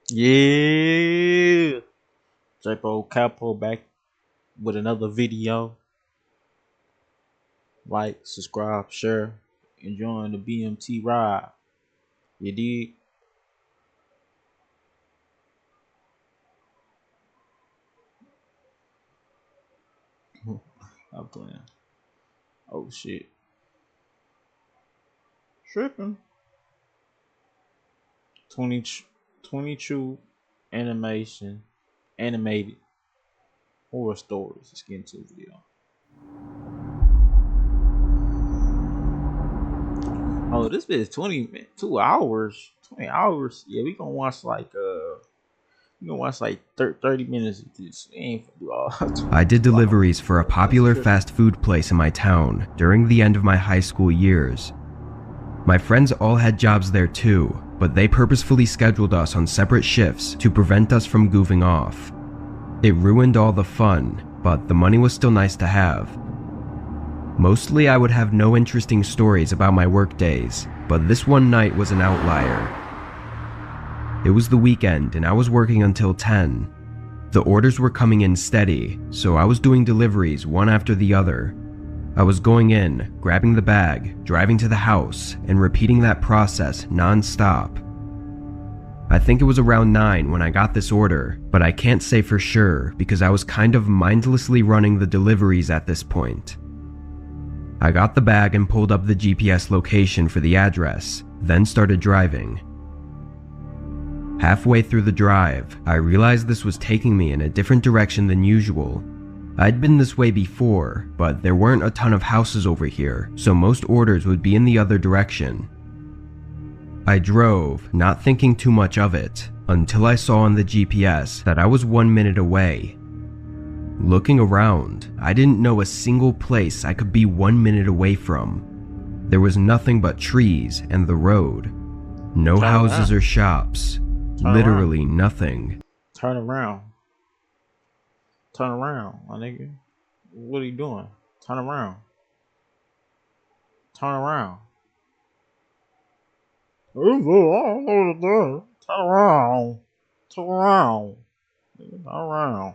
Yeah, Drapo Capo back with another video. Like, subscribe, share, enjoying the BMT ride. You dig? I'm playing. Oh shit, tripping. 20, 22 animation, animated horror stories. Let's get into the video. Oh, this bit is 22 hours. 20 hours. Yeah, we gonna watch like 30 minutes of this. We ain't gonna do all. I did deliveries for a popular fast food place in my town during the end of my high school years. My friends all had jobs there too, but they purposefully scheduled us on separate shifts to prevent us from goofing off. It ruined all the fun, but the money was still nice to have. Mostly I would have no interesting stories about my work days, but this one night was an outlier. It was the weekend and I was working until 10. The orders were coming in steady, so I was doing deliveries one after the other. I was going in, grabbing the bag, driving to the house, and repeating that process non-stop. I think it was around 9 when I got this order, but I can't say for sure because I was kind of mindlessly running the deliveries at this point. I got the bag and pulled up the GPS location for the address, then started driving. Halfway through the drive, I realized this was taking me in a different direction than usual. I'd been this way before, but there weren't a ton of houses over here, so most orders would be in the other direction. I drove, not thinking too much of it, until I saw on the GPS that I was 1 minute away. Looking around, I didn't know a single place I could be 1 minute away from. There was nothing but trees and the road. No houses or shops. Literally nothing. Turn around. Turn around, my nigga. What are you doing? Turn around. Turn around. Turn around. Turn around. Turn around.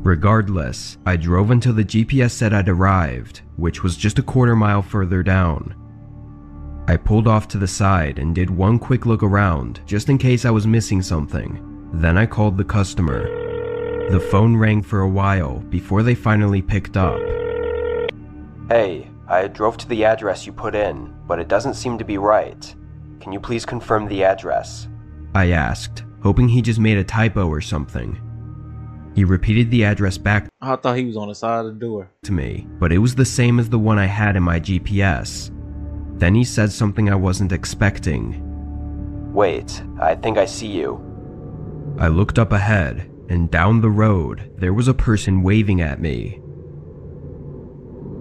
Regardless, I drove until the GPS said I'd arrived, which was just a quarter mile further down. I pulled off to the side and did one quick look around, just in case I was missing something. Then I called the customer. The phone rang for a while before they finally picked up. Hey, I drove to the address you put in, but it doesn't seem to be right. Can you please confirm the address? I asked, hoping he just made a typo or something. He repeated the address back I thought he was on the side of the door to me, but it was the same as the one I had in my GPS. Then he said something I wasn't expecting. Wait, I think I see you. I looked up ahead, and down the road, there was a person waving at me.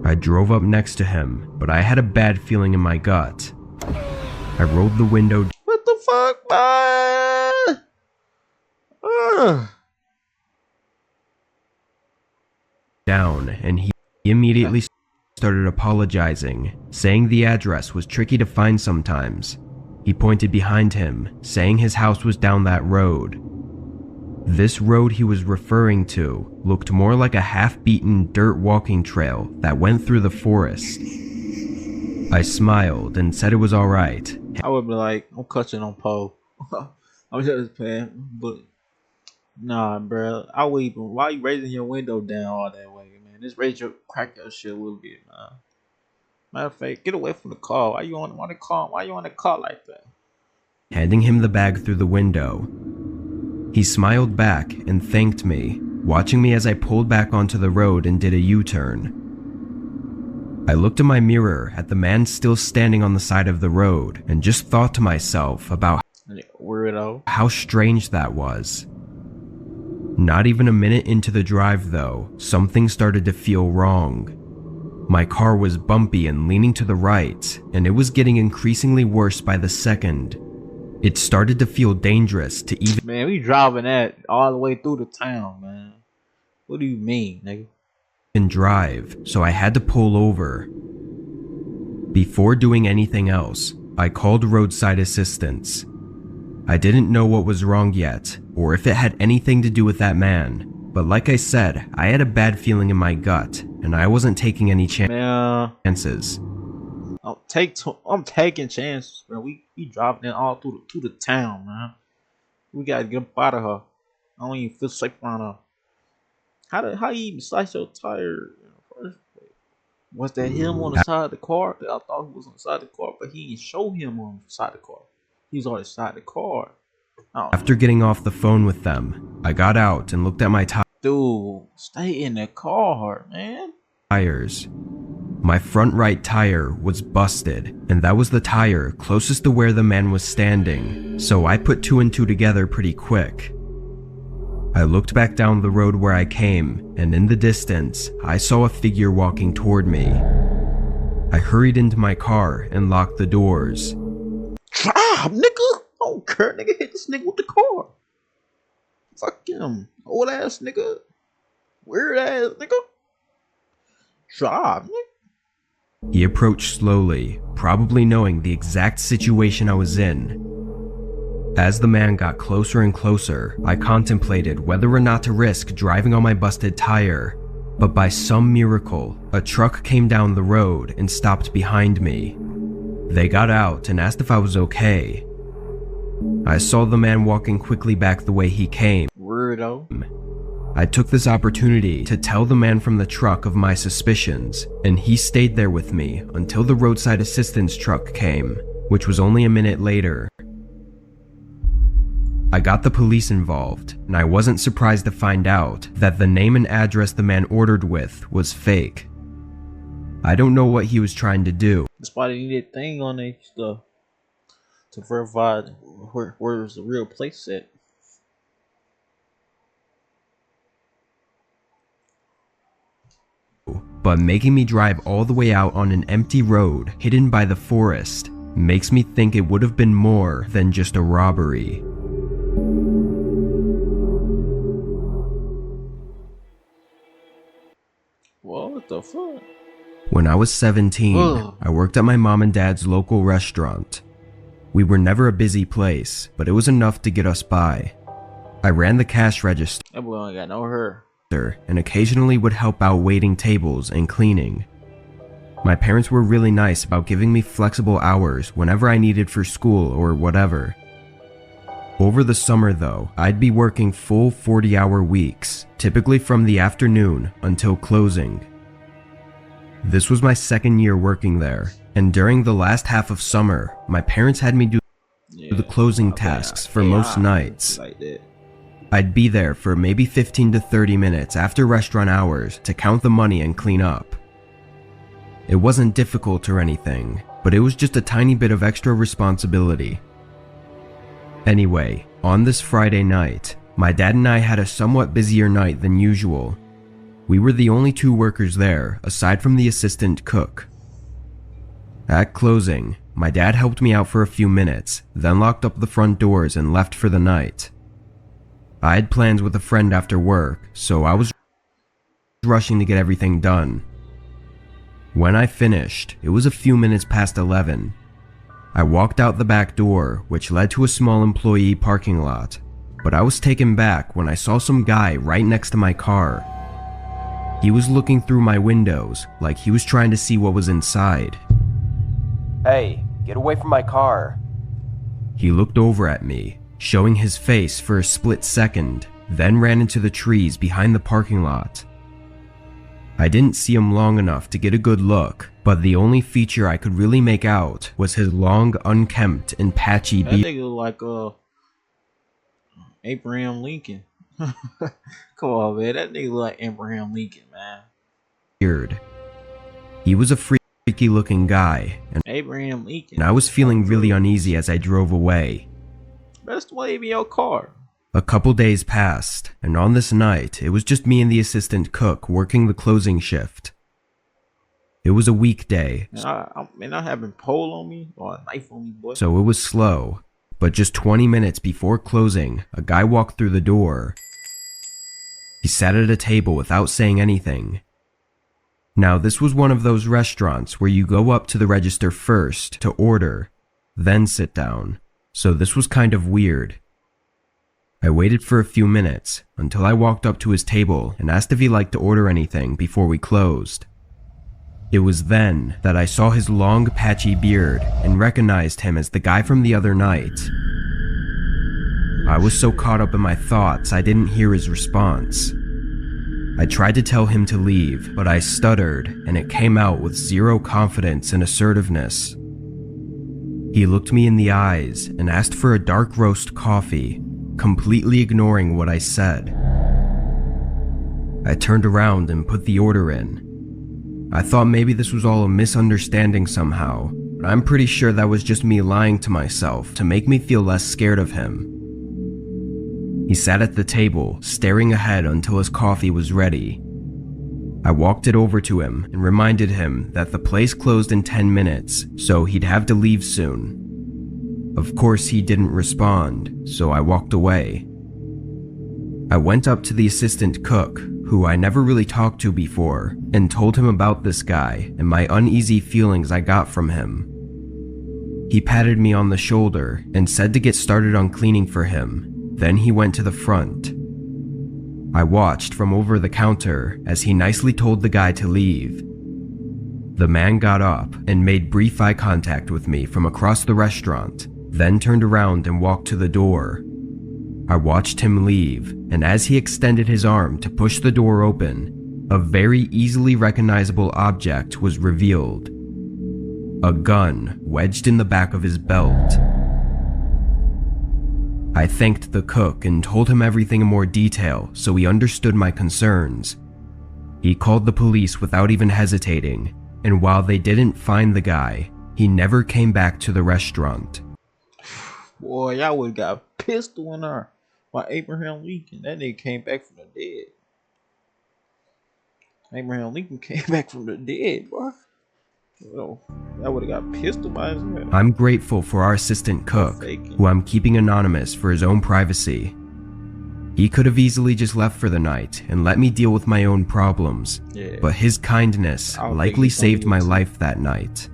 I drove up next to him, but I had a bad feeling in my gut. I rolled the window. What the fuck, man? Down, and he immediately started apologizing, saying the address was tricky to find sometimes. He pointed behind him, saying his house was down that road. This road he was referring to looked more like a half-beaten dirt walking trail that went through the forest. I smiled and said it was alright. I would be like, I'm clutching on Poe. I'm just playing, but nah, bro. I would even. Why you raising your window down all that way, man? Just crack your shit a little bit, man. Matter of fact, get away from the car. Why you on the car? Why you on the car like that? Handing him the bag through the window. He smiled back and thanked me, watching me as I pulled back onto the road and did a U-turn. I looked in my mirror at the man still standing on the side of the road and just thought to myself about weirdo. How strange that was. Not even a minute into the drive though, something started to feel wrong. My car was bumpy and leaning to the right, and it was getting increasingly worse by the second. It started to feel dangerous to even— Man, we driving that all the way through the town, man. What do you mean, nigga? And drive, so I had to pull over. Before doing anything else, I called roadside assistance. I didn't know what was wrong yet, or if it had anything to do with that man, but like I said, I had a bad feeling in my gut, and I wasn't taking any Man, chances. I'm taking chances, bro. We driving in all through the town, man. We gotta get up out of her. I don't even feel safe around her. How you even slice your tire in the first place? Was that him on the side of the car? I thought he was on the side of the car, but he didn't show him on the side of the car. He was on the side of the car. After getting off the phone with them, I got out and looked at my Dude, stay in the car, man. tires. My front right tire was busted, and that was the tire closest to where the man was standing, so I put 2 and 2 together pretty quick. I looked back down the road where I came, and in the distance, I saw a figure walking toward me. I hurried into my car and locked the doors. Drive, nigga! I don't care, nigga. Hit this nigga with the car. Fuck him. Old ass nigga. Weird ass nigga. Drive, nigga. He approached slowly, probably knowing the exact situation I was in. As the man got closer and closer, I contemplated whether or not to risk driving on my busted tire, but by some miracle, a truck came down the road and stopped behind me. They got out and asked if I was okay. I saw the man walking quickly back the way he came. Weirdo. I took this opportunity to tell the man from the truck of my suspicions, and he stayed there with me until the roadside assistance truck came, which was only a minute later. I got the police involved, and I wasn't surprised to find out that the name and address the man ordered with was fake. I don't know what he was trying to do. That's why they need that thing on their stuff to verify where's the real place at. But making me drive all the way out on an empty road hidden by the forest makes me think it would have been more than just a robbery. What the fuck? When I was 17, I worked at my mom and dad's local restaurant. We were never a busy place, but it was enough to get us by. I ran the cash register That boy ain't got no hair. and occasionally would help out waiting tables and cleaning. My parents were really nice about giving me flexible hours whenever I needed for school or whatever. Over the summer though, I'd be working full 40-hour weeks, typically from the afternoon until closing. This was my second year working there, and during the last half of summer, my parents had me do the closing tasks for most nights. Like that. I'd be there for maybe 15 to 30 minutes after restaurant hours to count the money and clean up. It wasn't difficult or anything, but it was just a tiny bit of extra responsibility. Anyway, on this Friday night, my dad and I had a somewhat busier night than usual. We were the only 2 workers there, aside from the assistant cook. At closing, my dad helped me out for a few minutes, then locked up the front doors and left for the night. I had plans with a friend after work, so I was rushing to get everything done. When I finished, it was a few minutes past 11. I walked out the back door, which led to a small employee parking lot, but I was taken back when I saw some guy right next to my car. He was looking through my windows like he was trying to see what was inside. "Hey, get away from my car." He looked over at me, showing his face for a split second, then ran into the trees behind the parking lot. I didn't see him long enough to get a good look, but the only feature I could really make out was his long, unkempt, and patchy beard. That nigga look like Abraham Lincoln. Come on, man. That nigga look like Abraham Lincoln, man. He was a freaky looking guy, and Abraham Lincoln. I was feeling really uneasy as I drove away. Best way in your car. A couple days passed, and on this night, it was just me and the assistant cook working the closing shift. It was a weekday, I having pole on me or a knife on me, boy. so it was slow, but just 20 minutes before closing, a guy walked through the door. He sat at a table without saying anything. Now, this was one of those restaurants where you go up to the register first to order, then sit down. so this was kind of weird. I waited for a few minutes until I walked up to his table and asked if he liked to order anything before we closed. It was then that I saw his long, patchy beard and recognized him as the guy from the other night. I was so caught up in my thoughts I didn't hear his response. I tried to tell him to leave, but I stuttered and it came out with zero confidence and assertiveness. He looked me in the eyes and asked for a dark roast coffee, completely ignoring what I said. I turned around and put the order in. I thought maybe this was all a misunderstanding somehow, but I'm pretty sure that was just me lying to myself to make me feel less scared of him. He sat at the table, staring ahead until his coffee was ready. I walked it over to him and reminded him that the place closed in 10 minutes, so he'd have to leave soon. Of course, he didn't respond, so I walked away. I went up to the assistant cook, who I never really talked to before, and told him about this guy and my uneasy feelings I got from him. He patted me on the shoulder and said to get started on cleaning for him. Then he went to the front. I watched from over the counter as he nicely told the guy to leave. The man got up and made brief eye contact with me from across the restaurant, then turned around and walked to the door. I watched him leave, and as he extended his arm to push the door open, a very easily recognizable object was revealed. A gun wedged in the back of his belt. I thanked the cook and told him everything in more detail so he understood my concerns. He called the police without even hesitating, and while they didn't find the guy, he never came back to the restaurant. Boy, y'all would've got a pistol in there by Abraham Lincoln. That nigga came back from the dead. Abraham Lincoln came back from the dead, boy. Oh, I would have got pistol by his head. I'm grateful for our assistant cook, who I'm keeping anonymous for his own privacy. He could have easily just left for the night and let me deal with my own problems, but his kindness likely saved my life that night.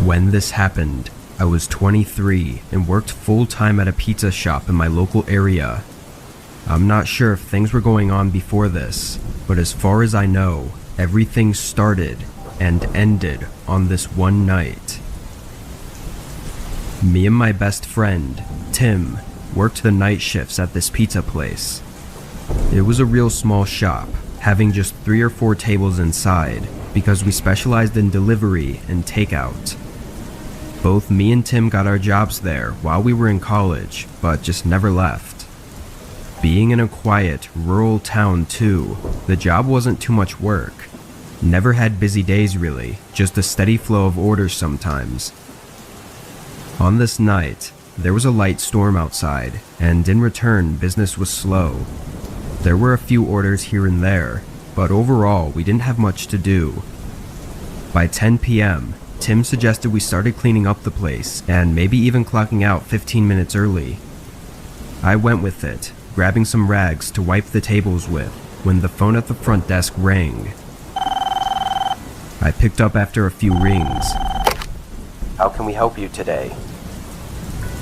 When this happened, I was 23 and worked full-time at a pizza shop in my local area. I'm not sure if things were going on before this, but as far as I know, everything started and ended on this one night. Me and my best friend, Tim, worked the night shifts at this pizza place. It was a real small shop, having just 3 or 4 tables inside, because we specialized in delivery and takeout. Both me and Tim got our jobs there while we were in college, but just never left. Being in a quiet, rural town too, the job wasn't too much work. Never had busy days really, just a steady flow of orders sometimes. On this night, there was a light storm outside, and in return, business was slow. There were a few orders here and there, but overall, we didn't have much to do. By 10 p.m., Tim suggested we started cleaning up the place, and maybe even clocking out 15 minutes early. I went with it, grabbing some rags to wipe the tables with, when the phone at the front desk rang. I picked up after a few rings. How can we help you today?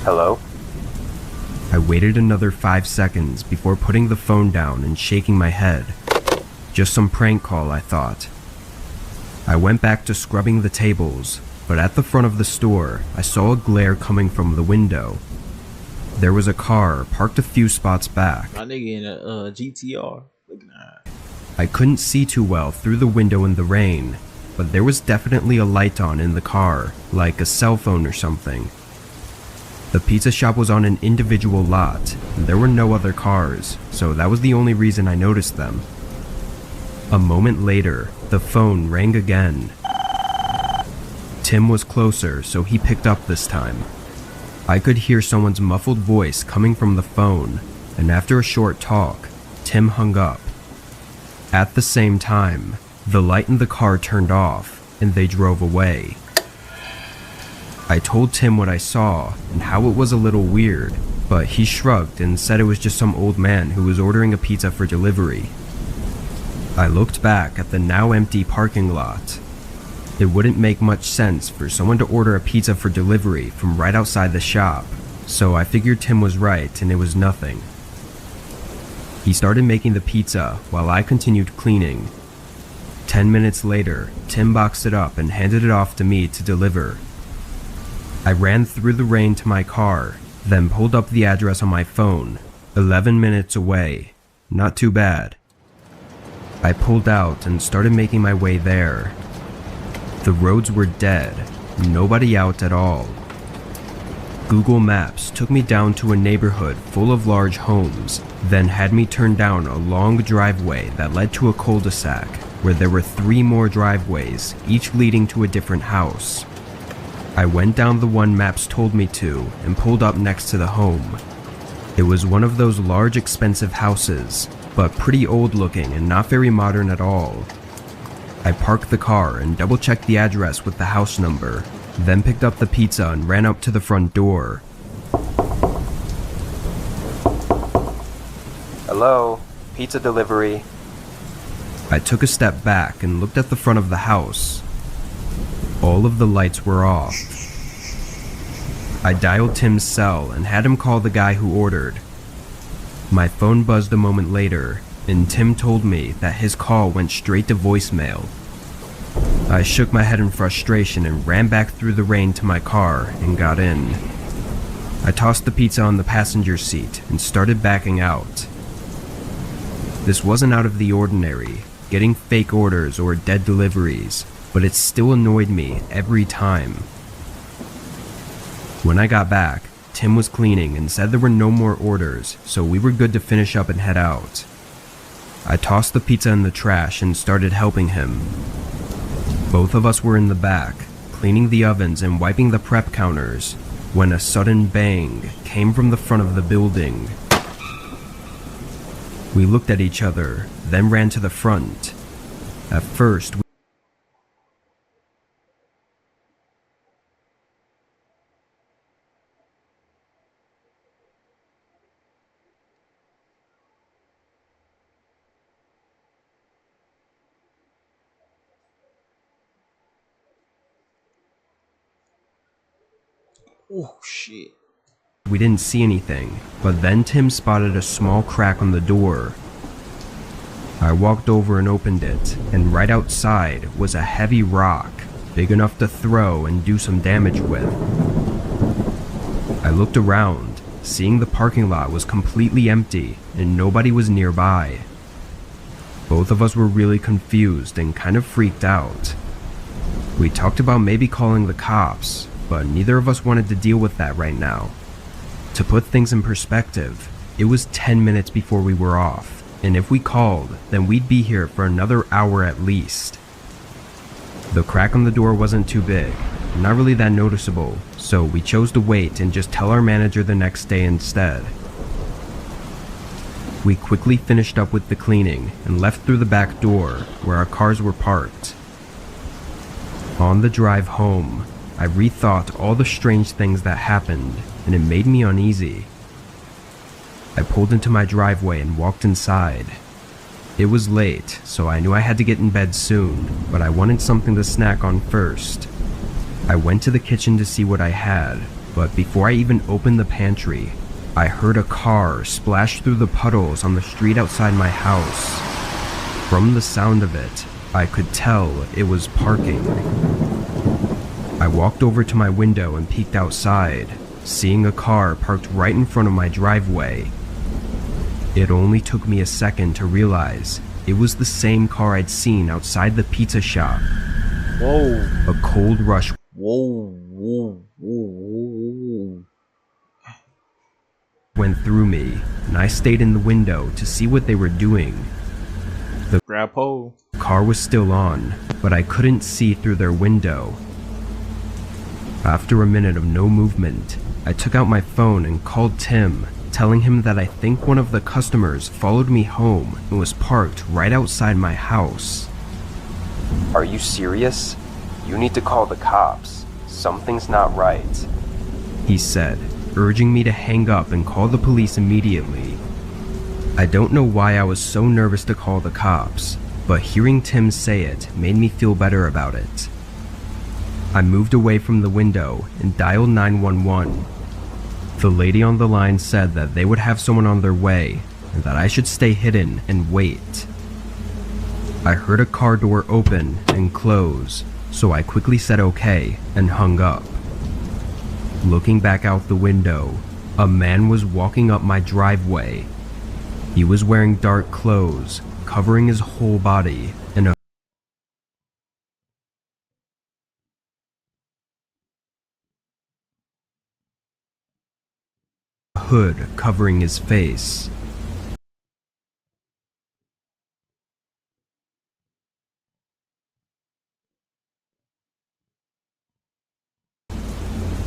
Hello? I waited another 5 seconds before putting the phone down and shaking my head. Just some prank call, I thought. I went back to scrubbing the tables, but at the front of the store, I saw a glare coming from the window. There was a car parked a few spots back. My nigga in a GTR. Look at that. I couldn't see too well through the window in the rain, but there was definitely a light on in the car, like a cell phone or something. The pizza shop was on an individual lot, and there were no other cars, so that was the only reason I noticed them. A moment later, the phone rang again. Tim was closer, so he picked up this time. I could hear someone's muffled voice coming from the phone, and after a short talk, Tim hung up. At the same time, the light in the car turned off, and they drove away. I told Tim what I saw and how it was a little weird, but he shrugged and said it was just some old man who was ordering a pizza for delivery. I looked back at the now empty parking lot. It wouldn't make much sense for someone to order a pizza for delivery from right outside the shop, so I figured Tim was right and it was nothing. He started making the pizza while I continued cleaning. 10 minutes later, Tim boxed it up and handed it off to me to deliver. I ran through the rain to my car, then pulled up the address on my phone. 11 minutes away. Not too bad. I pulled out and started making my way there. The roads were dead, nobody out at all. Google Maps took me down to a neighborhood full of large homes, then had me turn down a long driveway that led to a cul-de-sac, where there were 3 more driveways, each leading to a different house. I went down the one Maps told me to and pulled up next to the home. It was one of those large expensive houses, but pretty old looking and not very modern at all. I parked the car and double-checked the address with the house number, then picked up the pizza and ran up to the front door. Hello? Pizza delivery. I took a step back and looked at the front of the house. All of the lights were off. I dialed Tim's cell and had him call the guy who ordered. My phone buzzed a moment later, and Tim told me that his call went straight to voicemail. I shook my head in frustration and ran back through the rain to my car and got in. I tossed the pizza on the passenger seat and started backing out. This wasn't out of the ordinary, getting fake orders or dead deliveries, but it still annoyed me every time. When I got back, Tim was cleaning and said there were no more orders, so we were good to finish up and head out. I tossed the pizza in the trash and started helping him. Both of us were in the back, cleaning the ovens and wiping the prep counters, when a sudden bang came from the front of the building. We looked at each other, then ran to the front. At first, Oh shit. we didn't see anything, but then Tim spotted a small crack on the door. I walked over and opened it, and right outside was a heavy rock, big enough to throw and do some damage with. I looked around, seeing the parking lot was completely empty and nobody was nearby. Both of us were really confused and kind of freaked out. We talked about maybe calling the cops, but neither of us wanted to deal with that right now. To put things in perspective, it was 10 minutes before we were off, and if we called, then we'd be here for another hour at least. The crack on the door wasn't too big, not really that noticeable, so we chose to wait and just tell our manager the next day instead. We quickly finished up with the cleaning and left through the back door where our cars were parked. On the drive home, I rethought all the strange things that happened, and it made me uneasy. I pulled into my driveway and walked inside. It was late, so I knew I had to get in bed soon, but I wanted something to snack on first. I went to the kitchen to see what I had, but before I even opened the pantry, I heard a car splash through the puddles on the street outside my house. From the sound of it, I could tell it was parking. I walked over to my window and peeked outside, seeing a car parked right in front of my driveway. It only took me a second to realize it was the same car I'd seen outside the pizza shop. Whoa. A cold rush went through me, and I stayed in the window to see what they were doing. The Grab pole. car was still on, but I couldn't see through their window. After a minute of no movement, I took out my phone and called Tim, telling him that I think one of the customers followed me home and was parked right outside my house. Are you serious? You need to call the cops. Something's not right. He said, urging me to hang up and call the police immediately. I don't know why I was so nervous to call the cops, but hearing Tim say it made me feel better about it. I moved away from the window and dialed 911. The lady on the line said that they would have someone on their way and that I should stay hidden and wait. I heard a car door open and close, so I quickly said okay and hung up. Looking back out the window, a man was walking up my driveway. He was wearing dark clothes, covering his whole body, and a hood covering his face.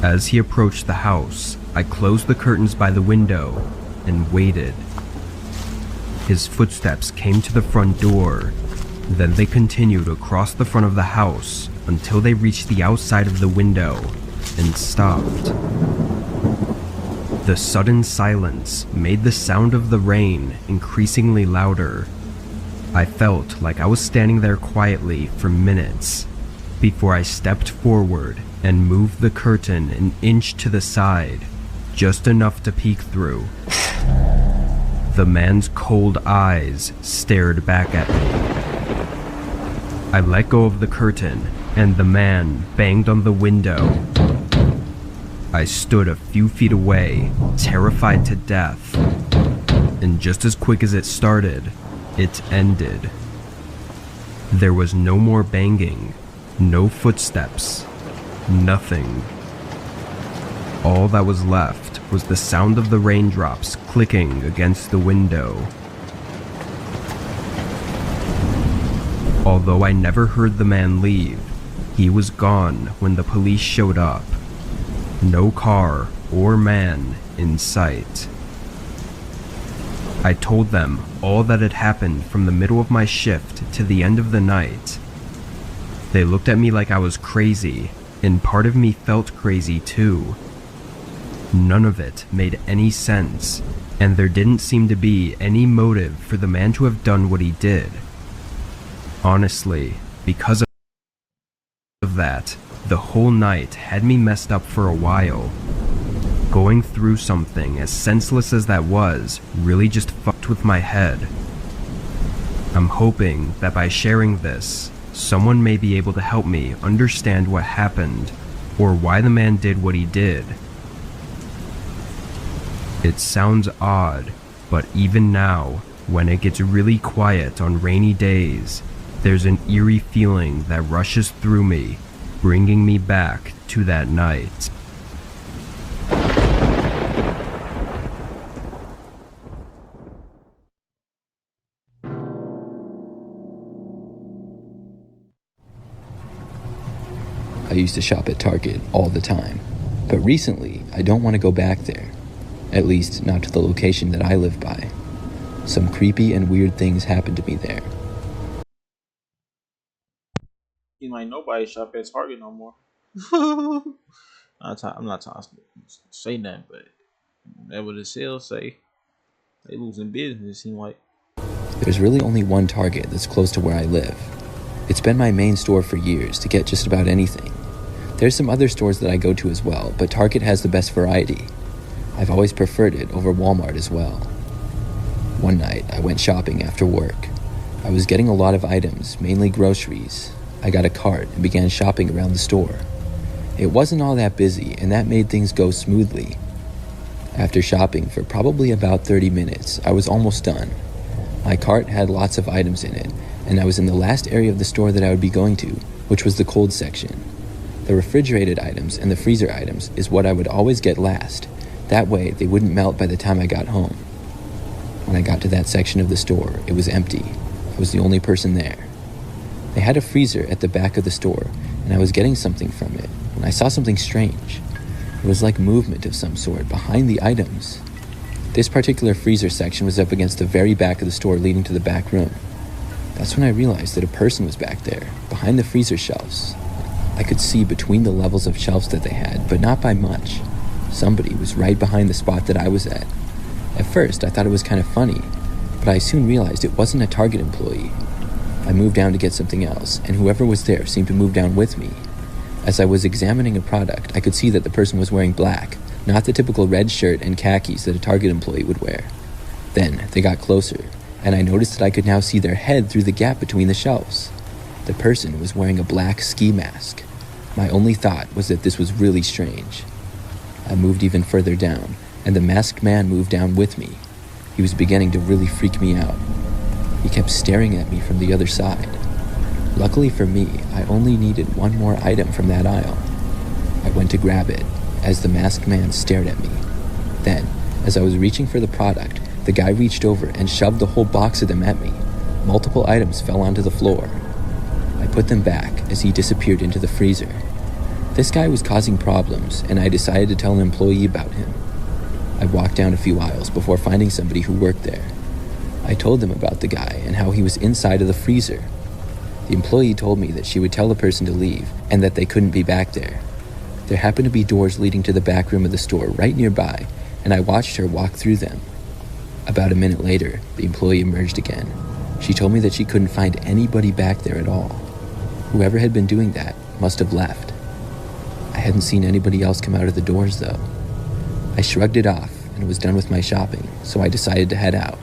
As he approached the house, I closed the curtains by the window and waited. His footsteps came to the front door, then they continued across the front of the house until they reached the outside of the window and stopped. The sudden silence made the sound of the rain increasingly louder. I felt like I was standing there quietly for minutes before I stepped forward and moved the curtain an inch to the side, just enough to peek through. The man's cold eyes stared back at me. I let go of the curtain, and the man banged on the window. I stood a few feet away, terrified to death, and just as quick as it started, it ended. There was no more banging, no footsteps, nothing. All that was left was the sound of the raindrops clicking against the window. Although I never heard the man leave, he was gone when the police showed up. No car or man in sight. I told them all that had happened from the middle of my shift to the end of the night. They looked at me like I was crazy, and part of me felt crazy too. None of it made any sense, and there didn't seem to be any motive for the man to have done what he did. Honestly, because of that, the whole night had me messed up for a while. Going through something as senseless as that was really just fucked with my head. I'm hoping that by sharing this, someone may be able to help me understand what happened, or why the man did what he did. It sounds odd, but even now, when it gets really quiet on rainy days, there's an eerie feeling that rushes through me, bringing me back to that night. I used to shop at Target all the time, but recently I don't want to go back there. At least not to the location that I live by. Some creepy and weird things happened to me there. Seems like nobody shop at Target no more. I'm not trying to say that, but that's what the sales say. They losing business, it seems like. There's really only one Target that's close to where I live. It's been my main store for years to get just about anything. There's some other stores that I go to as well, but Target has the best variety. I've always preferred it over Walmart as well. One night, I went shopping after work. I was getting a lot of items, mainly groceries. I got a cart and began shopping around the store. It wasn't all that busy, and that made things go smoothly. After shopping for probably about 30 minutes, I was almost done. My cart had lots of items in it, and I was in the last area of the store that I would be going to, which was the cold section. The refrigerated items and the freezer items is what I would always get last. That way, they wouldn't melt by the time I got home. When I got to that section of the store, it was empty. I was the only person there. They had a freezer at the back of the store, and I was getting something from it when I saw something strange. It was like movement of some sort behind the items. This particular freezer section was up against the very back of the store leading to the back room. That's when I realized that a person was back there, behind the freezer shelves. I could see between the levels of shelves that they had, but not by much. Somebody was right behind the spot that I was at. At first, I thought it was kind of funny, but I soon realized it wasn't a Target employee. I moved down to get something else, and whoever was there seemed to move down with me. As I was examining a product, I could see that the person was wearing black, not the typical red shirt and khakis that a Target employee would wear. Then they got closer, and I noticed that I could now see their head through the gap between the shelves. The person was wearing a black ski mask. My only thought was that this was really strange. I moved even further down, and the masked man moved down with me. He was beginning to really freak me out. He kept staring at me from the other side. Luckily for me, I only needed one more item from that aisle. I went to grab it, as the masked man stared at me. Then, as I was reaching for the product, the guy reached over and shoved the whole box of them at me. Multiple items fell onto the floor. I put them back as he disappeared into the freezer. This guy was causing problems, and I decided to tell an employee about him. I walked down a few aisles before finding somebody who worked there. I told them about the guy and how he was inside of the freezer. The employee told me that she would tell the person to leave and that they couldn't be back there. There happened to be doors leading to the back room of the store right nearby, and I watched her walk through them. About a minute later, the employee emerged again. She told me that she couldn't find anybody back there at all. Whoever had been doing that must have left. I hadn't seen anybody else come out of the doors, though. I shrugged it off and was done with my shopping, so I decided to head out.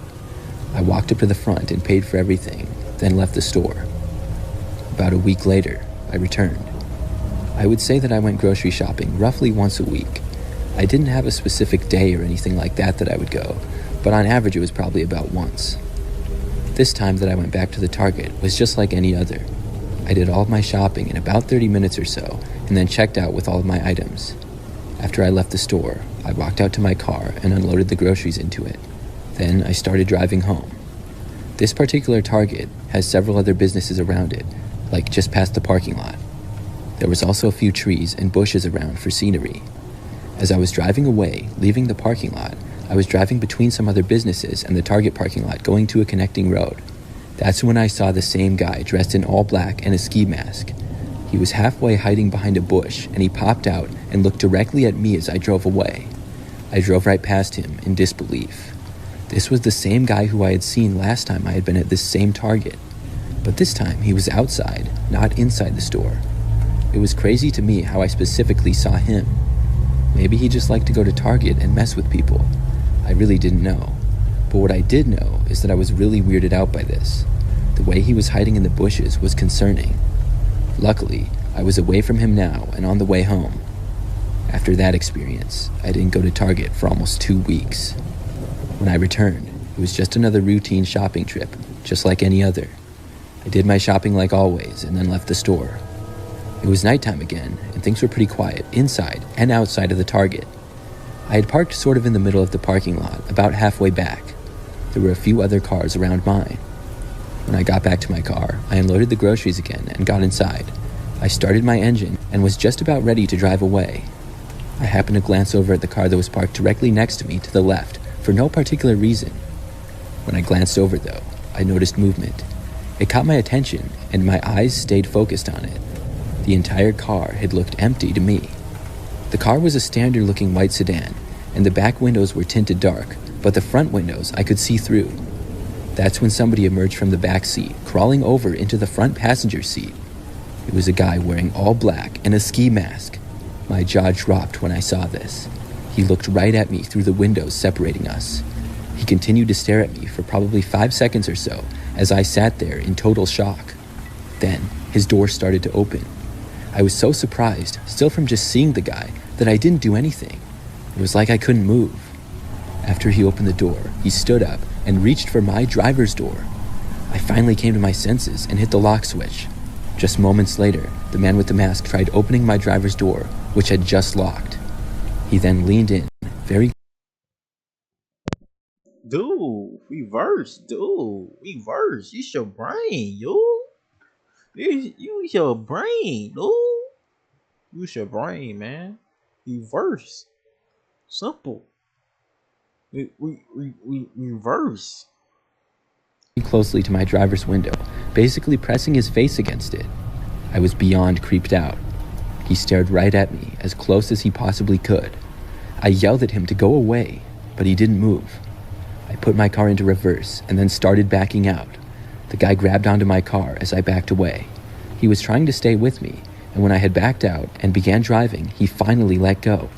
I walked up to the front and paid for everything, then left the store. About a week later, I returned. I would say that I went grocery shopping roughly once a week. I didn't have a specific day or anything like that I would go, but on average it was probably about once. This time that I went back to the Target was just like any other. I did all of my shopping in about 30 minutes or so, and then checked out with all of my items. After I left the store, I walked out to my car and unloaded the groceries into it. Then I started driving home. This particular Target has several other businesses around it, like just past the parking lot. There was also a few trees and bushes around for scenery. As I was driving away, leaving the parking lot, I was driving between some other businesses and the Target parking lot going to a connecting road. That's when I saw the same guy dressed in all black and a ski mask. He was halfway hiding behind a bush, and he popped out and looked directly at me as I drove away. I drove right past him in disbelief. This was the same guy who I had seen last time I had been at this same Target. But this time he was outside, not inside the store. It was crazy to me how I specifically saw him. Maybe he just liked to go to Target and mess with people. I really didn't know. But what I did know is that I was really weirded out by this. The way he was hiding in the bushes was concerning. Luckily, I was away from him now and on the way home. After that experience, I didn't go to Target for almost 2 weeks. When I returned, it was just another routine shopping trip, just like any other. I did my shopping like always and then left the store. It was nighttime again, and things were pretty quiet inside and outside of the Target. I had parked sort of in the middle of the parking lot, about halfway back. There were a few other cars around mine. When I got back to my car, I unloaded the groceries again and got inside. I started my engine and was just about ready to drive away. I happened to glance over at the car that was parked directly next to me to the left for no particular reason. When I glanced over though, I noticed movement. It caught my attention and my eyes stayed focused on it. The entire car had looked empty to me. The car was a standard looking white sedan and the back windows were tinted dark, but the front windows I could see through. That's when somebody emerged from the back seat, crawling over into the front passenger seat. It was a guy wearing all black and a ski mask. My jaw dropped when I saw this. He looked right at me through the windows separating us. He continued to stare at me for probably 5 seconds or so as I sat there in total shock. Then his door started to open. I was so surprised, still from just seeing the guy, that I didn't do anything. It was like I couldn't move. After he opened the door, he stood up and reached for my driver's door. I finally came to my senses and hit the lock switch. Just moments later, the man with the mask tried opening my driver's door, which had just locked. He then leaned in, very... Dude, reverse, Use your brain, yo. Use your brain, dude. Use your brain, man. Reverse. Simple. We reverse. closely to my driver's window, basically pressing his face against it. I was beyond creeped out. He stared right at me, as close as he possibly could. I yelled at him to go away, but he didn't move. I put my car into reverse and then started backing out. The guy grabbed onto my car as I backed away. He was trying to stay with me, and when I had backed out and began driving, he finally let go.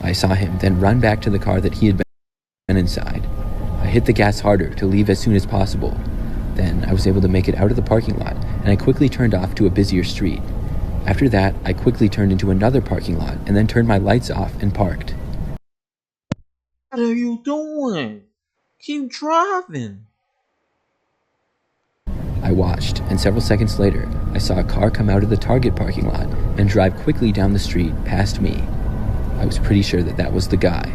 I saw him then run back to the car that he had been inside. I hit the gas harder to leave as soon as possible. Then I was able to make it out of the parking lot, and I quickly turned off to a busier street. After that, I quickly turned into another parking lot and then turned my lights off and parked. What are you doing? Keep driving. I watched, and several seconds later, I saw a car come out of the Target parking lot and drive quickly down the street past me. I was pretty sure that that was the guy.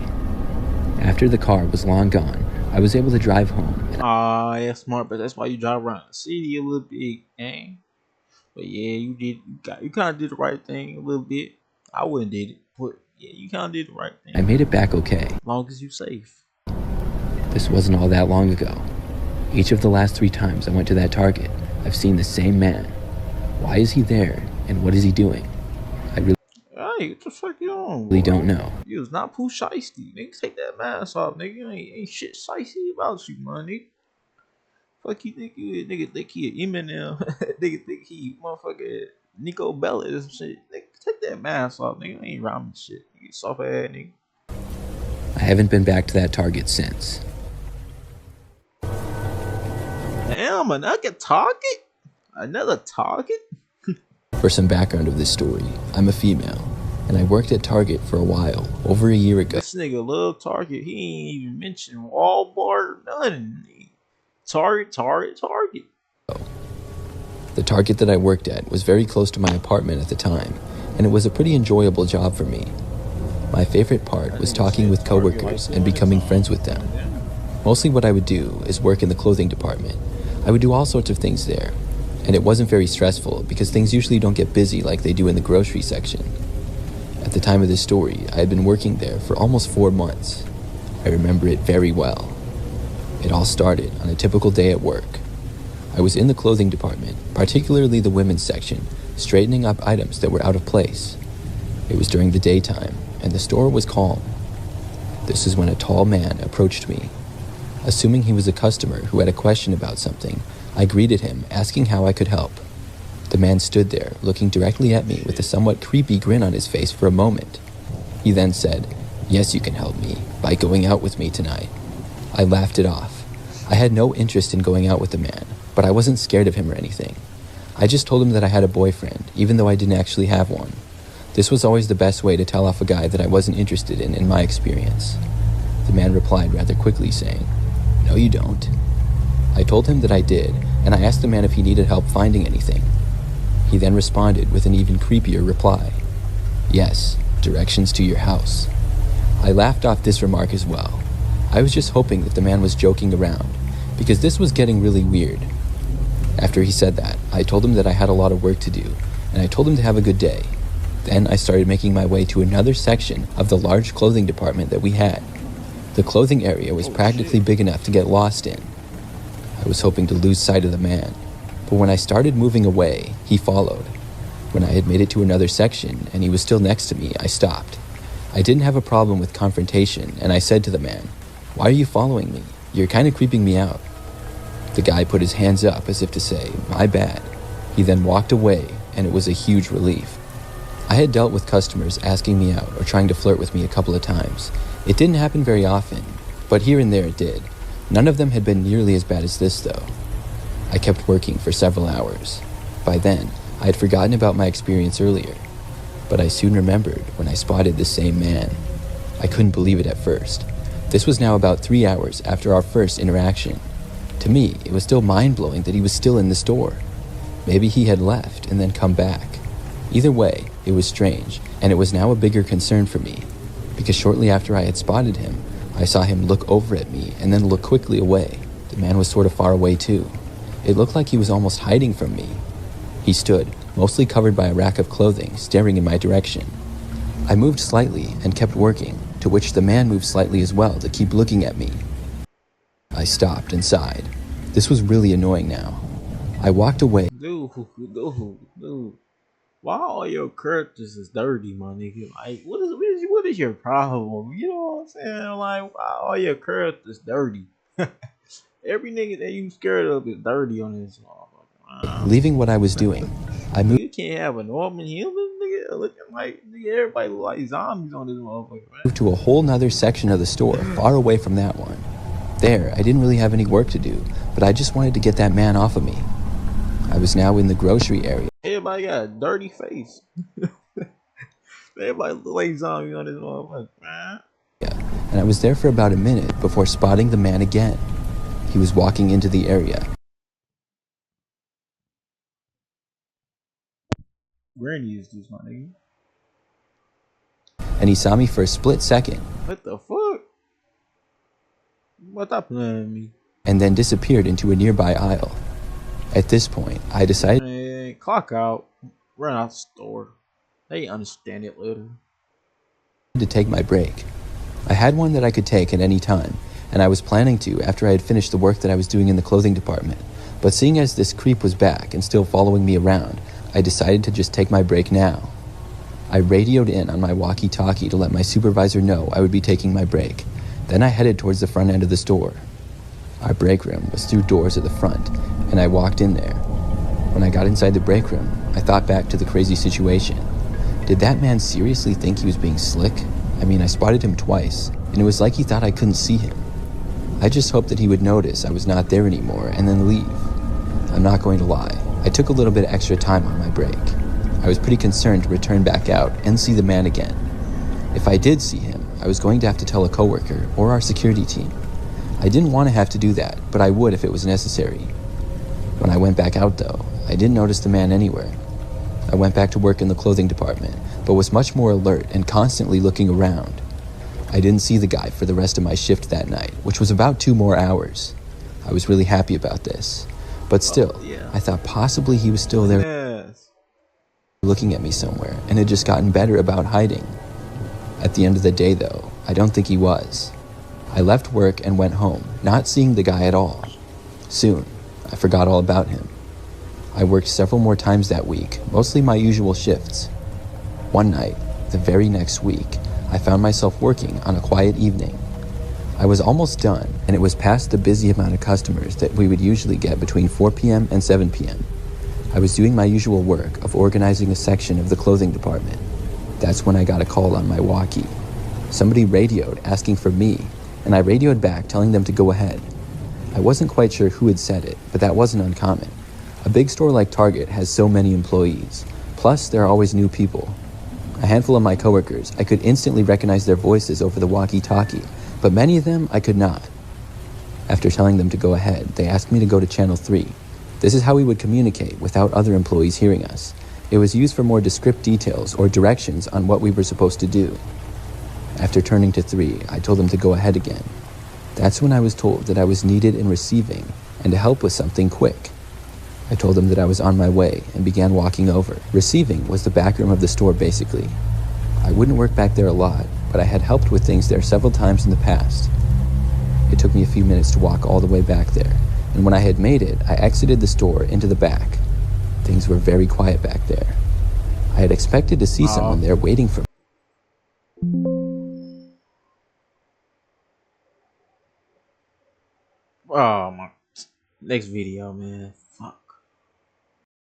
After the car was long gone, I was able to drive home. Yeah, smart, but that's why you drive around the city a little bit, gang. But yeah, you kind of did the right thing a little bit. I wouldn't did it, but yeah, you kind of did the right thing. I made it back okay. As long as you safe. This wasn't all that long ago. Each of the last 3 times I went to that Target, I've seen the same man. Why is he there, and what is he doing? I Hey, what the fuck you on? really don't know. You was not Pooh Shiesty. Nigga, take that mask off, nigga. Ain't shit shiesty about you, man, nigga. Fuck you think you is? Nigga think he an Eminem. Nigga think he motherfucker Nico Bellic or some shit. Nigga, take that mask off, nigga. Ain't rhyming shit. You soft ass nigga. I haven't been back to that Target since. Damn, another target? Another target? For some background of this story, I'm a female, and I worked at Target for a while, over a year ago. This nigga love Target. He ain't even mentioned Walmart, nothing. Target. The Target that I worked at was very close to my apartment at the time, and it was a pretty enjoyable job for me. My favorite part was talking with coworkers and becoming friends with them. Mostly what I would do is work in the clothing department. I would do all sorts of things there, and it wasn't very stressful because things usually don't get busy like they do in the grocery section. At the time of this story, I had been working there for almost 4 months. I remember it very well. It all started on a typical day at work. I was in the clothing department, particularly the women's section, straightening up items that were out of place. It was during the daytime, and the store was calm. This is when a tall man approached me. Assuming he was a customer who had a question about something, I greeted him, asking how I could help. The man stood there, looking directly at me with a somewhat creepy grin on his face for a moment. He then said, "Yes, you can help me, by going out with me tonight." I laughed it off. I had no interest in going out with the man, but I wasn't scared of him or anything. I just told him that I had a boyfriend, even though I didn't actually have one. This was always the best way to tell off a guy that I wasn't interested in my experience. The man replied rather quickly, saying, "No, you don't." I told him that I did, and I asked the man if he needed help finding anything. He then responded with an even creepier reply. "Yes, directions to your house." I laughed off this remark as well. I was just hoping that the man was joking around, because this was getting really weird. After he said that, I told him that I had a lot of work to do, and I told him to have a good day. Then I started making my way to another section of the large clothing department that we had. The clothing area was practically big enough to get lost in. I was hoping to lose sight of the man, but when I started moving away, he followed. When I had made it to another section and he was still next to me, I stopped. I didn't have a problem with confrontation, and I said to the man, "Why are you following me? You're kind of creeping me out." The guy put his hands up as if to say, "My bad." He then walked away, and it was a huge relief. I had dealt with customers asking me out or trying to flirt with me a couple of times. It didn't happen very often, but here and there it did. None of them had been nearly as bad as this, though. I kept working for several hours. By then, I had forgotten about my experience earlier, but I soon remembered when I spotted the same man. I couldn't believe it at first. This was now about 3 hours after our first interaction. To me, it was still mind-blowing that he was still in the store. Maybe he had left and then come back. Either way, it was strange, and it was now a bigger concern for me, because shortly after I had spotted him, I saw him look over at me and then look quickly away. The man was sort of far away too. It looked like he was almost hiding from me. He stood, mostly covered by a rack of clothing, staring in my direction. I moved slightly and kept working, to which the man moved slightly as well to keep looking at me. I stopped and sighed. This was really annoying now. I walked away. Dude. Why all your characters is dirty, my nigga? Like, what is your problem? You know what I'm saying? Like, why all your characters dirty? Every nigga that you scared of is dirty on this motherfucker. Leaving what I was doing, I moved. You can't have a normal human nigga looking like nigga, everybody look like zombies on this motherfucker, man. Moved to a whole nother section of the store, far away from that one. There, I didn't really have any work to do, but I just wanted to get that man off of me. I was now in the grocery area. Everybody got a dirty face. Everybody look like zombies on this motherfucker, man. And I was there for about a minute before spotting the man again. He was walking into the area. Granny is this, my nigga. And he saw me for a split second. What the fuck? What that playing with me? And then disappeared into a nearby aisle. At this point, I decided Man, clock out. Run out the store. They understand it later. to take my break. I had one that I could take at any time, and I was planning to after I had finished the work that I was doing in the clothing department. But seeing as this creep was back and still following me around, I decided to just take my break now. I radioed in on my walkie-talkie to let my supervisor know I would be taking my break. Then I headed towards the front end of the store. Our break room was through doors at the front, and I walked in there. When I got inside the break room, I thought back to the crazy situation. Did that man seriously think he was being slick? I mean, I spotted him twice, and it was like he thought I couldn't see him. I just hoped that he would notice I was not there anymore and then leave. I'm not going to lie, I took a little bit extra time on my break. I was pretty concerned to return back out and see the man again. If I did see him, I was going to have to tell a coworker or our security team. I didn't want to have to do that, but I would if it was necessary. When I went back out though, I didn't notice the man anywhere. I went back to work in the clothing department, but was much more alert and constantly looking around. I didn't see the guy for the rest of my shift that night, which was about 2 more hours. I was really happy about this. But still, I thought possibly he was still there Yes. looking at me somewhere and had just gotten better about hiding. At the end of the day though, I don't think he was. I left work and went home, not seeing the guy at all. Soon, I forgot all about him. I worked several more times that week, mostly my usual shifts. One night, the very next week, I found myself working on a quiet evening. I was almost done, and it was past the busy amount of customers that we would usually get between 4 p.m. and 7 p.m. I was doing my usual work of organizing a section of the clothing department. That's when I got a call on my walkie. Somebody radioed asking for me, and I radioed back telling them to go ahead. I wasn't quite sure who had said it, but that wasn't uncommon. A big store like Target has so many employees. Plus, there are always new people. A handful of my coworkers, I could instantly recognize their voices over the walkie-talkie, but many of them I could not. After telling them to go ahead, they asked me to go to channel 3. This is how we would communicate without other employees hearing us. It was used for more descriptive details or directions on what we were supposed to do. After turning to 3, I told them to go ahead again. That's when I was told that I was needed in receiving and to help with something quick. I told them that I was on my way and began walking over. Receiving was the back room of the store basically. I wouldn't work back there a lot, but I had helped with things there several times in the past. It took me a few minutes to walk all the way back there, and when I had made it, I exited the store into the back. Things were very quiet back there. I had expected to see someone there waiting for me. Oh my. Next video, man.